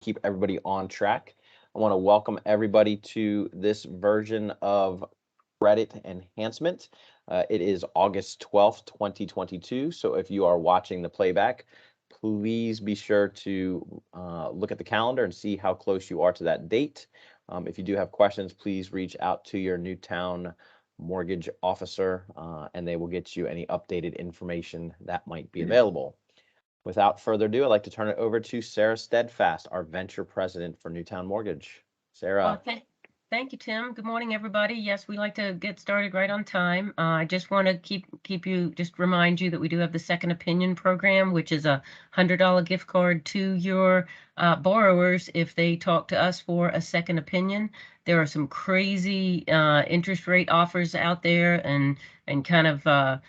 keep everybody on track. I want to welcome everybody to this version of Credit Enhancement. It is August 12th, 2022. So if you are watching the playback, please be sure to look at the calendar and see how close you are to that date. If you do have questions, please reach out to your Newtown mortgage officer and they will get you any updated information that might be available. Without further ado, I'd like to turn it over to Sarah Stedfast, our venture president for Newtown Mortgage. Sarah. Thank you, Tim. Good morning, everybody. Yes, we like to get started right on time. I just want to remind you that we do have the Second Opinion program, which is a $100 gift card to your borrowers if they talk to us for a second opinion. There are some crazy interest rate offers out there and kind of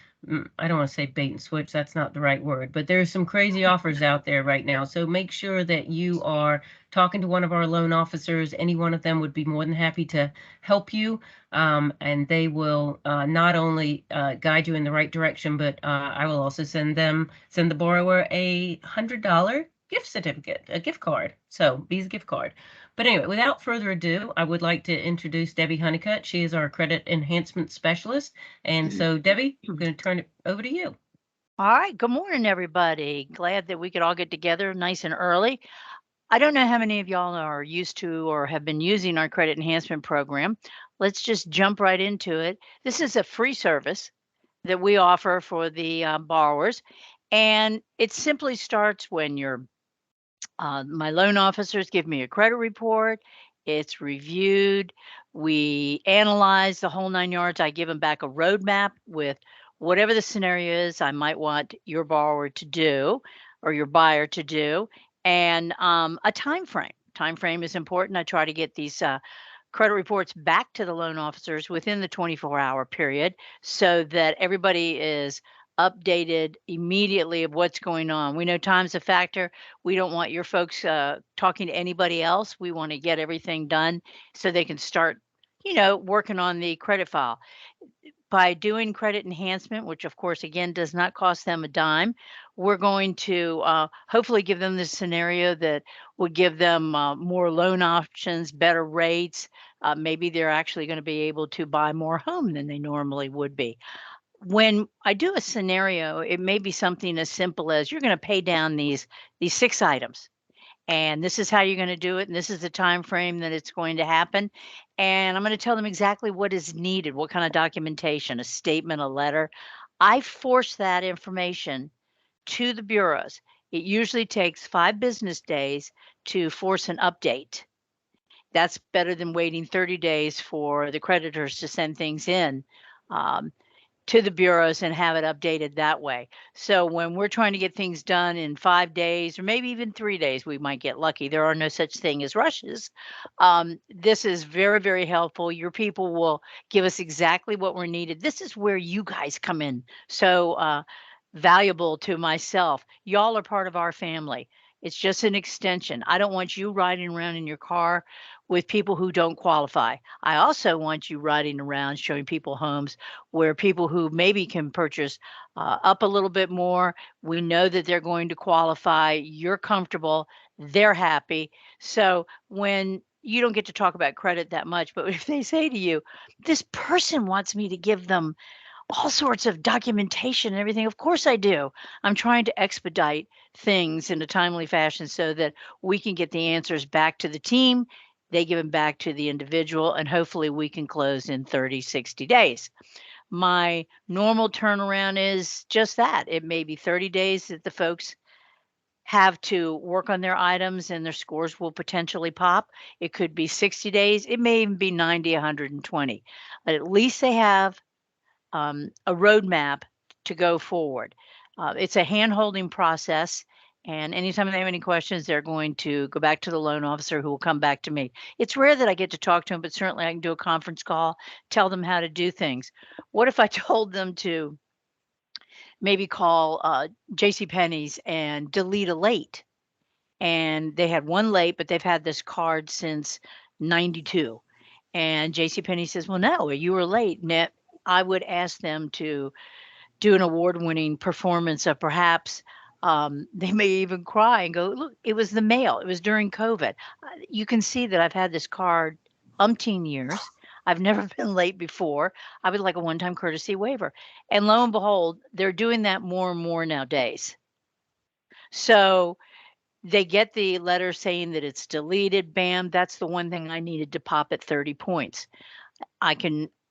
I don't want to say bait and switch, that's not the right word, but there's some crazy offers out there right now. So make sure that you are talking to one of our loan officers. Any one of them would be more than happy to help you. And they will not only guide you in the right direction, but I will also send the borrower a $100 gift certificate, a gift card. So Visa gift card. But anyway, without further ado, I would like to introduce Debbie Honeycutt. She is our credit enhancement specialist. And so, Debbie, I'm going to turn it over to you. All right. Good morning, everybody. Glad that we could all get together nice and early. I don't know how many of y'all are used to or have been using our credit enhancement program. Let's just jump right into it. This is a free service that we offer for the borrowers, and it simply starts when my loan officers give me a credit report. It's reviewed. We analyze the whole 9 yards. I give them back a roadmap with whatever the scenario is I might want your borrower to do or your buyer to do, and a time frame. Time frame is important. I try to get these credit reports back to the loan officers within the 24-hour period so that everybody is updated immediately of what's going on. We know time's a factor. We don't want your folks talking to anybody else. We want to get everything done so they can start, working on the credit file. By doing credit enhancement, which of course, again, does not cost them a dime, we're going to hopefully give them this scenario that would give them more loan options, better rates. Maybe they're actually going to be able to buy more home than they normally would be. When I do a scenario, it may be something as simple as you're going to pay down these 6 items, and this is how you're going to do it, and this is the time frame that it's going to happen, and I'm going to tell them exactly what is needed, what kind of documentation, a statement, a letter. I force that information to the bureaus. It usually takes 5 business days to force an update. That's better than waiting 30 days for the creditors to send things in to the bureaus and have it updated that way. So when we're trying to get things done in 5 days or maybe even 3 days, we might get lucky. There are no such thing as rushes. This is very, very helpful. Your people will give us exactly what we're needed. This is where you guys come in. So valuable to myself. Y'all are part of our family. It's just an extension. I don't want you riding around in your car with people who don't qualify. I also want you riding around showing people homes where people who maybe can purchase up a little bit more. We know that they're going to qualify. You're comfortable. They're happy. So when you don't get to talk about credit that much, but if they say to you, this person wants me to give them all sorts of documentation and everything. Of course I do. I'm trying to expedite things in a timely fashion so that we can get the answers back to the team. They give them back to the individual, and hopefully we can close in 30, 60 days. My normal turnaround is just that. It may be 30 days that the folks have to work on their items and their scores will potentially pop. It could be 60 days. It may even be 90, 120. But at least they have a roadmap to go forward. It's a hand-holding process, and anytime they have any questions, they're going to go back to the loan officer who will come back to me. It's rare that I get to talk to them, but certainly I can do a conference call, tell them how to do things. What if I told them to maybe call J.C. Penney's and delete a late? And they had one late, but they've had this card since 92. And J.C. Penney says, well, no, you were late. And I would ask them to do an award-winning performance of perhaps They may even cry and go, look, it was the mail. It was during COVID. You can see that I've had this card umpteen years. I've never been late before. I would like a one-time courtesy waiver. And lo and behold, they're doing that more and more nowadays. So they get the letter saying that it's deleted. Bam, that's the one thing I needed to pop at 30 points.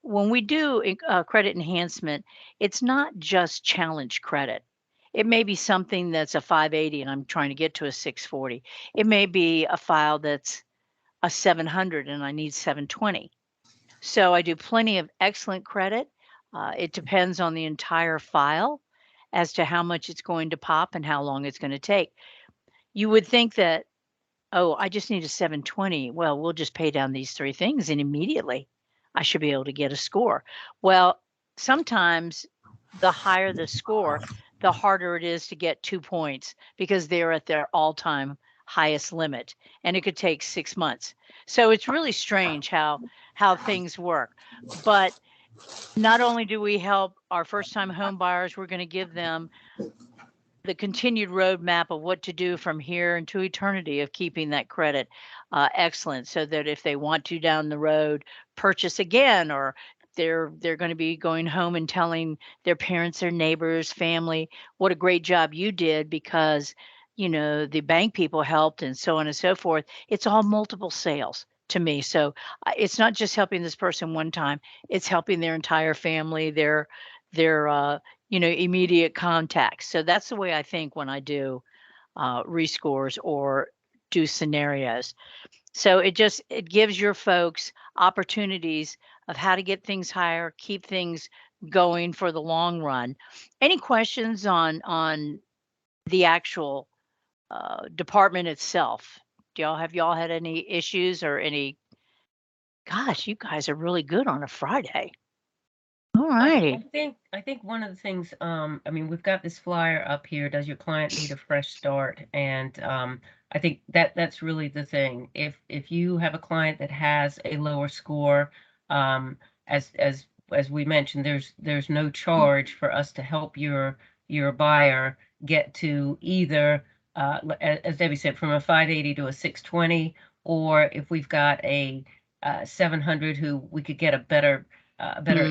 When we do credit enhancement, it's not just challenge credit. It may be something that's a 580 and I'm trying to get to a 640. It may be a file that's a 700 and I need 720. So I do plenty of excellent credit. It depends on the entire file as to how much it's going to pop and how long it's going to take. You would think that, oh, I just need a 720. Well, we'll just pay down these three things and immediately I should be able to get a score. Well, sometimes the higher the score, the harder it is to get 2 points because they're at their all-time highest limit, and it could take 6 months. So it's really strange how things work. But not only do we help our first-time home buyers, we're going to give them the continued roadmap of what to do from here into eternity of keeping that credit excellent, so that if they want to down the road purchase again, or they're going to be going home and telling their parents, their neighbors, family, what a great job you did because the bank people helped and so on and so forth. It's all multiple sales to me. So it's not just helping this person one time, it's helping their entire family, their immediate contacts. So that's the way I think when I do rescores or do scenarios. So it gives your folks opportunities of how to get things higher, keep things going for the long run. Any questions on the actual department itself? Have y'all had any issues or any? Gosh, you guys are really good on a Friday. All righty. I think one of the things, I mean, we've got this flyer up here. Does your client need a fresh start? And I think that's really the thing. If you have a client that has a lower score, as we mentioned, there's no charge for us to help your buyer get to either, as Debbie said, from a 580 to a 620, or if we've got a 700 who we could get a better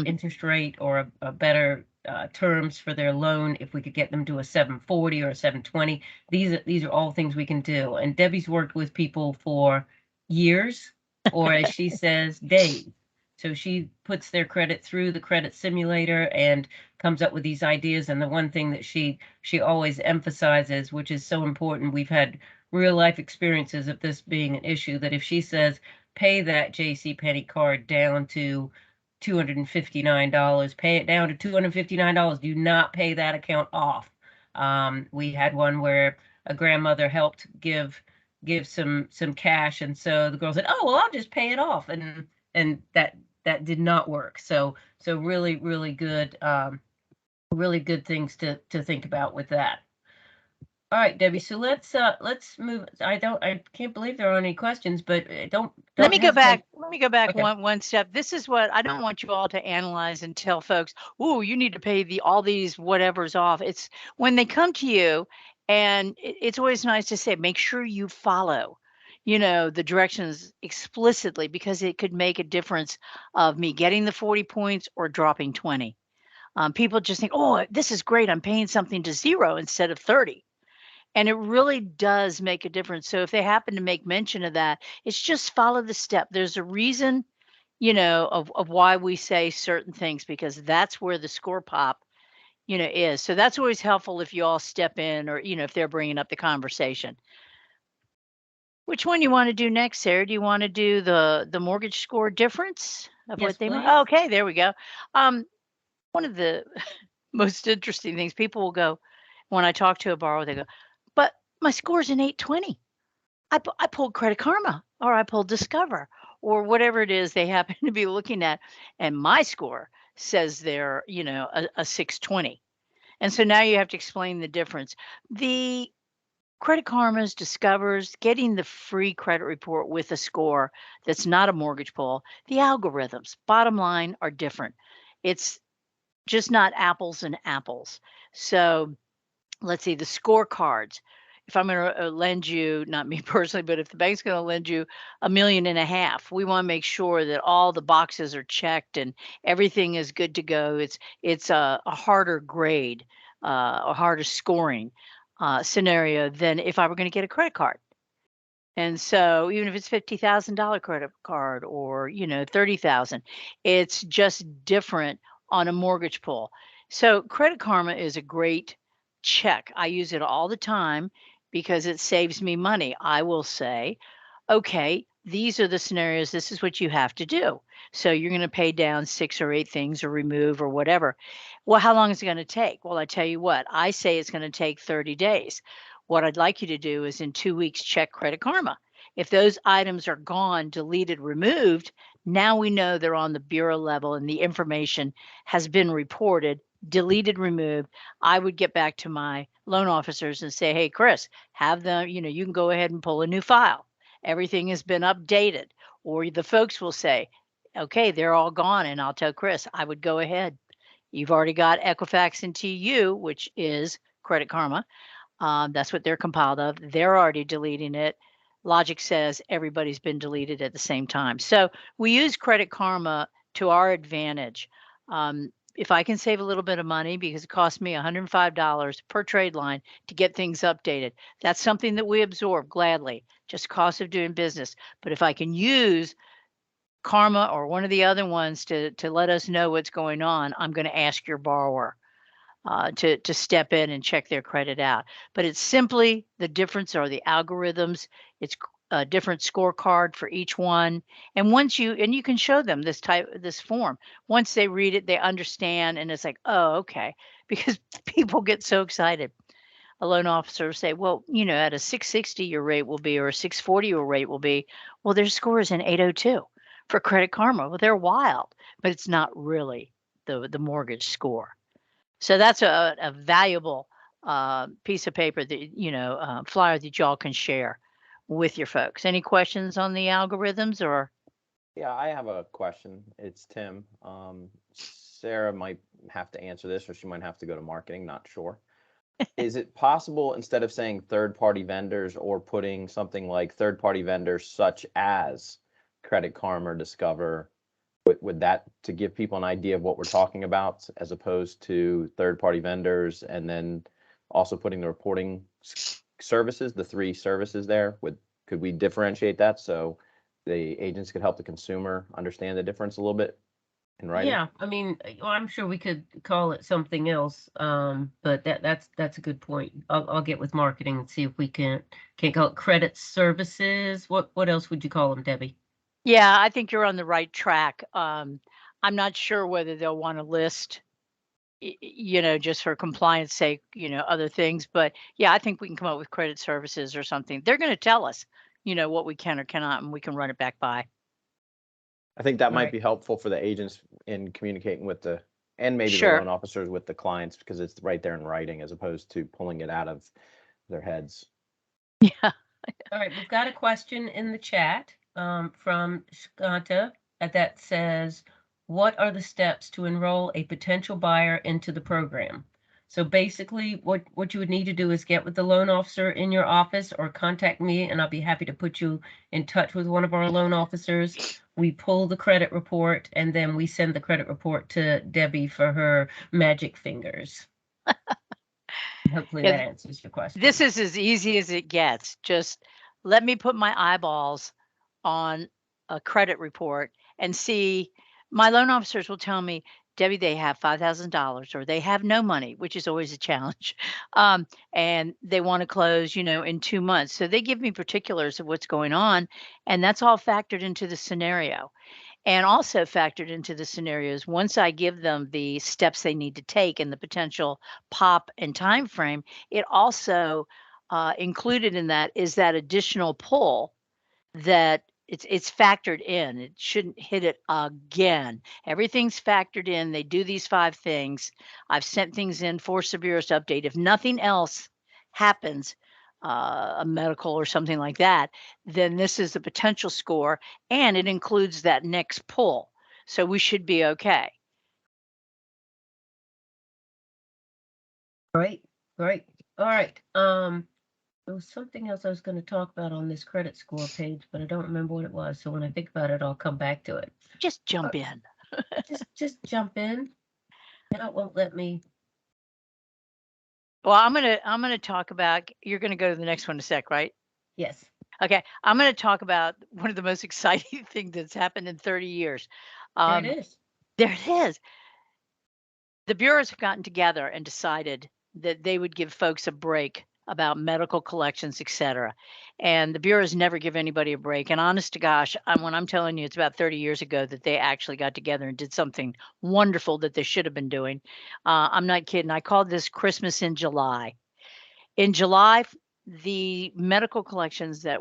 interest rate or a better terms for their loan, if we could get them to a 740 or a 720. These are all things we can do. And Debbie's worked with people for years, or as she says, days. So she puts their credit through the credit simulator and comes up with these ideas. And the one thing that she always emphasizes, which is so important, we've had real life experiences of this being an issue, that if she says, pay that JCPenney card down to $259, pay it down to $259. Do not pay that account off. We had one where a grandmother helped give some cash, and so the girl said, "Oh, well, I'll just pay it off," and that did not work. So really really good things to think about with that. All right, Debbie. So let's move. I can't believe there are any questions, but don't Let me go back. hesitate. Let me go back Okay. one step. This is what I don't want you all to analyze and tell folks, "Ooh, you need to pay all these whatever's off." It's when they come to you, and it's always nice to say, make sure you follow, the directions explicitly, because it could make a difference of me getting the 40 points or dropping 20. People just think, "Oh, this is great. I'm paying something to 0 instead of 30." And it really does make a difference. So if they happen to make mention of that, it's just follow the step. There's a reason, of why we say certain things, because that's where the score pop, is. So that's always helpful if you all step in, or, if they're bringing up the conversation. Which one you want to do next, Sarah? Do you want to do the mortgage score difference of Yes, what they want? please. Okay, there we go. One of the most interesting things, people will go, when I talk to a borrower, they go, but my score's an 820. I pulled Credit Karma, or I pulled Discover, or whatever it is they happen to be looking at, and my score says they're, a 620. And so now you have to explain the difference. The Credit Karmas, Discovers, getting the free credit report with a score that's not a mortgage pull, the algorithms, bottom line, are different. It's just not apples and apples. So let's see, the scorecards. If I'm going to lend you, not me personally, but if the bank's going to lend you $1.5 million, we want to make sure that all the boxes are checked and everything is good to go. It's a harder grade, a harder scoring scenario than if I were going to get a credit card. And so even if it's $50,000 credit card or, 30,000, it's just different on a mortgage pull. So Credit Karma is a great check. I use it all the time because it saves me money. I will say, okay, these are the scenarios. This is what you have to do. So you're going to pay down 6 or 8 things or remove or whatever. Well, how long is it going to take? Well, I tell you what, I say it's going to take 30 days. What I'd like you to do is in 2 weeks, check Credit Karma. If those items are gone, deleted, removed, now we know they're on the bureau level and the information has been reported, deleted, removed. I would get back to my loan officers and say, hey, Chris, have them, you can go ahead and pull a new file. Everything has been updated. Or the folks will say, okay, they're all gone. And I'll tell Chris, I would go ahead. You've already got Equifax and TU, which is Credit Karma. That's what they're compiled of. They're already deleting it. Logic says everybody's been deleted at the same time. So we use Credit Karma to our advantage. If I can save a little bit of money because it costs me $105 per trade line to get things updated, that's something that we absorb gladly, just cost of doing business. But if I can use Karma or one of the other ones to let us know what's going on, I'm going to ask your borrower to step in and check their credit out. But it's simply the difference are the algorithms. It's a different scorecard for each one. And you can show them this form. Once they read it, they understand, and it's like, oh, okay. Because people get so excited. A loan officer will say, well, at a 660 your rate will be, or a 640 your rate will be. Well, their score is an 802 for Credit Karma. Well, they're wild, but it's not really the mortgage score. So that's a valuable piece of paper that, flyer that y'all can share with your folks. Any questions on the algorithms or? Yeah, I have a question. It's Tim. Sarah might have to answer this, or she might have to go to marketing, not sure. Is it possible, instead of saying third-party vendors or putting something like third-party vendors such as Credit Karma or Discover, would that to give people an idea of what we're talking about, as opposed to third-party vendors, and then also putting the reporting services, the 3 services there? Could we differentiate that so the agents could help the consumer understand the difference a little bit in writing? Yeah, I mean, I'm sure we could call it something else, but that's a good point. I'll get with marketing and see if we can't call it credit services. What else would you call them, Debbie? Yeah, I think you're on the right track. I'm not sure whether they'll want to list, just for compliance sake, other things. But yeah, I think we can come up with credit services or something. They're going to tell us, what we can or cannot, and we can run it back by. I think that might Right. be helpful for the agents in communicating with and maybe the Sure. loan officers with the clients, because it's right there in writing as opposed to pulling it out of their heads. Yeah. All right, we've got a question in the chat from Skanta that says, what are the steps to enroll a potential buyer into the program? So basically, what you would need to do is get with the loan officer in your office or contact me, and I'll be happy to put you in touch with one of our loan officers. We pull the credit report, and then we send the credit report to Debbie for her magic fingers. Hopefully Yeah, that answers your question. this is as easy as it gets. Just let me put my eyeballs on a credit report and see. My loan officers will tell me, Debbie, they have $5,000 or they have no money, which is always a challenge. And they want to close, in 2 months. So they give me particulars of what's going on. And that's all factored into the scenario. And also factored into the scenarios, once I give them the steps they need to take and the potential pop and time frame, it also included in that is that additional pull that it's factored in. It shouldn't hit it again. Everything's factored in. They do these 5 things. I've sent things in for Severus to update. If nothing else happens, a medical or something like that, then this is the potential score, and it includes that next pull. So we should be okay. Great. All right. There was something else I was going to talk about on this credit score page, but I don't remember what it was. So when I think about it, I'll come back to it. Just jump in. Just jump in. Now it won't let me. Well, I'm gonna talk about. You're gonna go to the next one in a sec, right? Yes. Okay, I'm going to talk about one of the most exciting things that's happened in 30 years. There it is. There it is. The bureaus have gotten together and decided that they would give folks a break about medical collections, et cetera. And the bureaus never give anybody a break. And honest to gosh, when I'm telling you, it's about 30 years ago that they actually got together and did something wonderful that they should have been doing. I'm not kidding. I called this Christmas in July. In July, the medical collections that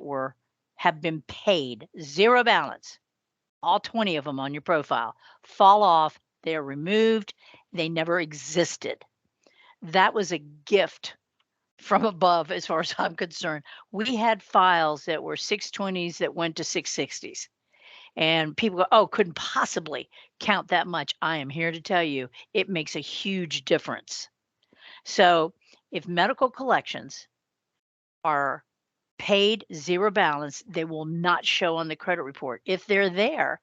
have been paid, zero balance, all 20 of them on your profile, fall off. They're removed. They never existed. That was a gift from above, as far as I'm concerned. We had files that were 620s that went to 660s. And people go, oh, couldn't possibly count that much. I am here to tell you it makes a huge difference. So if medical collections are paid zero balance, they will not show on the credit report. If they're there,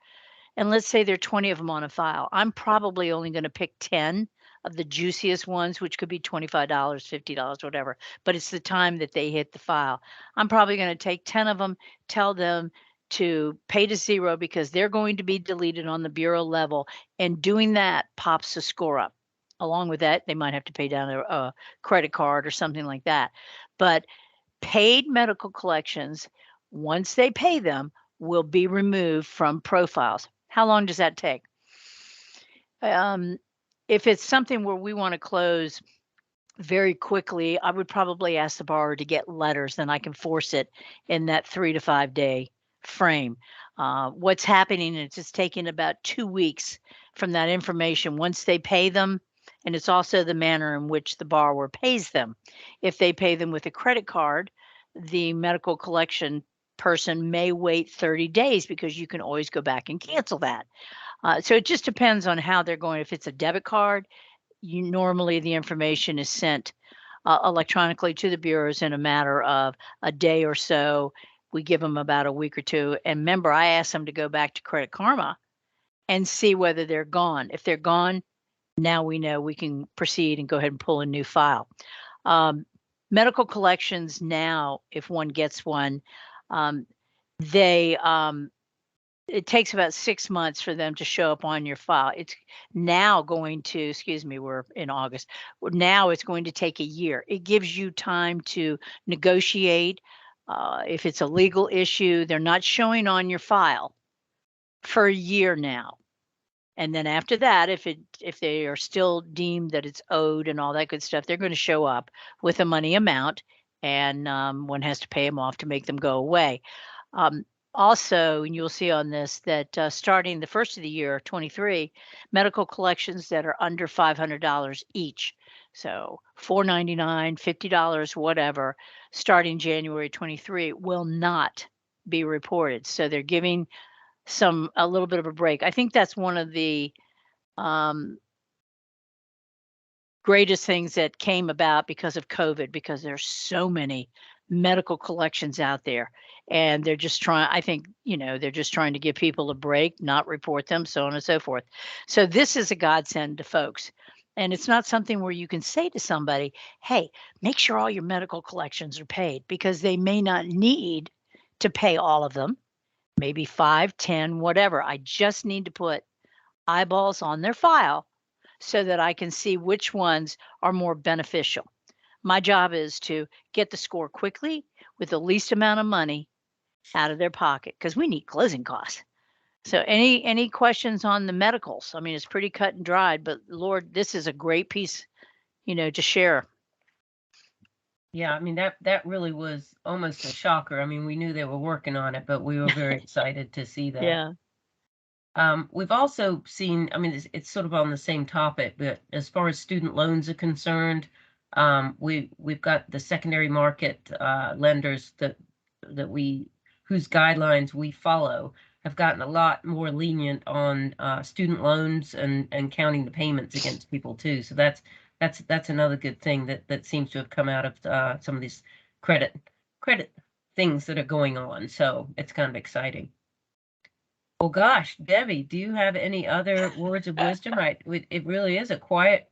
and let's say there are 20 of them on a file, I'm probably only going to pick 10 of the juiciest ones, which could be $25, $50, whatever, but it's the time that they hit the file. I'm probably going to take 10 of them, tell them to pay to zero because they're going to be deleted on the bureau level, and doing that pops the score up. Along with that, they might have to pay down a credit card or something like that. But paid medical collections, once they pay them, will be removed from profiles. How long does that take? If it's something where we want to close very quickly, I would probably ask the borrower to get letters, then I can force it in that 3 to 5 day frame. What's happening is it's taking about 2 weeks from that information once they pay them, and it's also the manner in which the borrower pays them. If they pay them with a credit card, the medical collection person may wait 30 days because you can always go back and cancel that. So it just depends on how they're going. If it's a debit card, normally the information is sent electronically to the bureaus in a matter of a day or so. We give them about a week or two. And remember, I asked them to go back to Credit Karma and see whether they're gone. If they're gone, now we know we can proceed and go ahead and pull a new file. Medical collections now, if one gets one, it takes about 6 months for them to show up on your file. It's now going to, we're in August. Now it's going to take a year. It gives you time to negotiate. If it's a legal issue, they're not showing on your file for a year now. And then after that, if they are still deemed that it's owed and all that good stuff, they're going to show up with a money amount, and one has to pay them off to make them go away. Also, and you'll see on this that starting the first of the year, 23, medical collections that are under $500 each, so $4.99, $50, whatever, starting January 23, will not be reported. So they're giving a little bit of a break. I think that's one of the greatest things that came about because of COVID, because there's so many medical collections out there, and they're just trying, I think, they're just trying to give people a break, not report them, so on and so forth. So this is a godsend to folks. And it's not something where you can say to somebody, hey, make sure all your medical collections are paid, because they may not need to pay all of them, maybe 5, 10, whatever. I just need to put eyeballs on their file so that I can see which ones are more beneficial. My job is to get the score quickly with the least amount of money out of their pocket, because we need closing costs. So any questions on the medicals? I mean, it's pretty cut and dried, but Lord, this is a great piece, to share. Yeah, I mean, that really was almost a shocker. I mean, we knew they were working on it, but we were very excited to see that. Yeah. We've also seen, I mean, it's sort of on the same topic, but as far as student loans are concerned, we've got the secondary market lenders whose guidelines we follow have gotten a lot more lenient on student loans and counting the payments against people too. So that's that's another good thing that seems to have come out of some of these credit things that are going on. So it's kind of exciting. Well, gosh, Debbie, do you have any other words of wisdom? It really is a quiet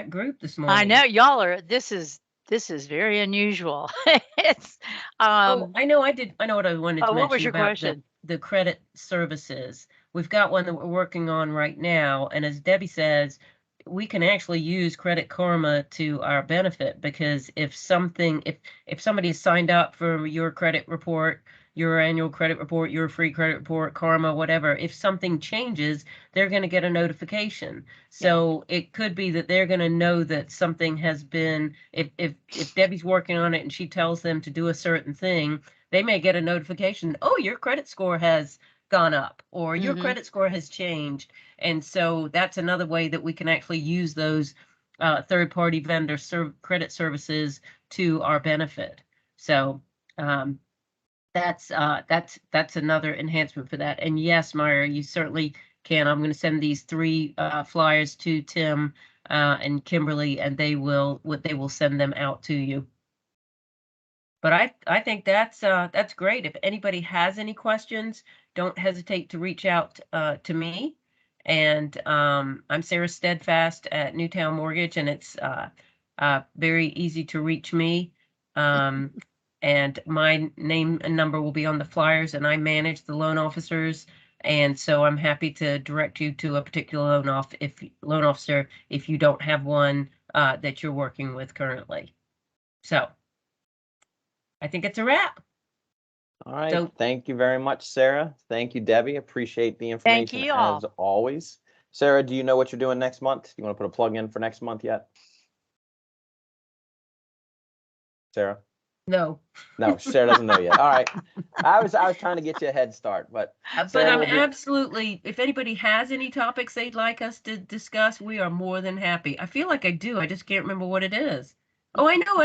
group this morning. I know y'all are. This is very unusual. It's Oh, I know. I know what I wanted to what was mention your about question? the credit services. We've got one that we're working on right now, and as Debbie says, we can actually use Credit Karma to our benefit, because if somebody signed up for your credit report, your annual credit report, your free credit report, Karma, whatever, if something changes, they're going to get a notification. So it could be that they're going to know that something has been, if Debbie's working on it and she tells them to do a certain thing, they may get a notification, oh, your credit score has gone up, or your credit score has changed. And so that's another way that we can actually use those third-party vendor credit services to our benefit. So that's another enhancement for that. And yes, Myra, you certainly can. I'm going to send these 3 flyers to Tim and Kimberly, and they will send them out to you. But I think that's great. If anybody has any questions, don't hesitate to reach out to me. And I'm Sarah Stedfast at Newtown Mortgage, and it's very easy to reach me. And my name and number will be on the flyers, and I manage the loan officers. And so I'm happy to direct you to a particular loan officer if you don't have one that you're working with currently. So I think it's a wrap. All right. So Thank you very much, Sarah. Thank you, Debbie. Appreciate the Thank information you all. as always. Sarah, do you know what you're doing next month? Do you want to put a plug in for next month yet? Sarah? no. No, Sarah doesn't know yet. All right. I was trying to get you a head start, but But Sarah I'm will be- absolutely, if anybody has any topics they'd like us to discuss, we are more than happy. I feel like I do. I just can't remember what it is. Oh, I know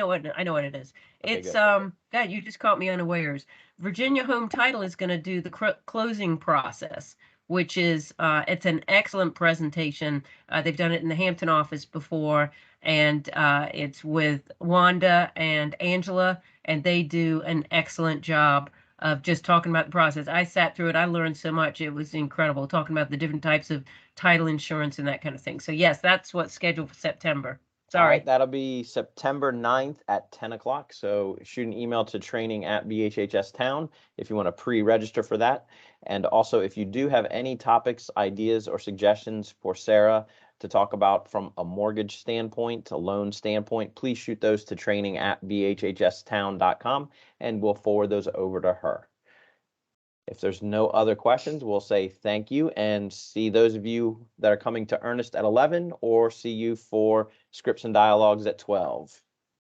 what it is. Okay, It's good. God, you just caught me unawares. Virginia Home Title is going to do the closing process, which is it's an excellent presentation. They've done it in the Hampton office before, and it's with Wanda and Angela, and they do an excellent job of just talking about the process. I sat through it. I learned so much. It was incredible, talking about the different types of title insurance and that kind of thing. So yes, that's what's scheduled for September. All Sorry. right, that'll be September 9th at 10 o'clock. So shoot an email to training@BHHS Town if you want to pre-register for that. And also, if you do have any topics, ideas, or suggestions for Sarah to talk about from a mortgage standpoint, a loan standpoint, please shoot those to training@bhhstown.com, and we'll forward those over to her. If there's no other questions, we'll say thank you and see those of you that are coming to Earnest at 11, or see you for Scripts and Dialogues at 12.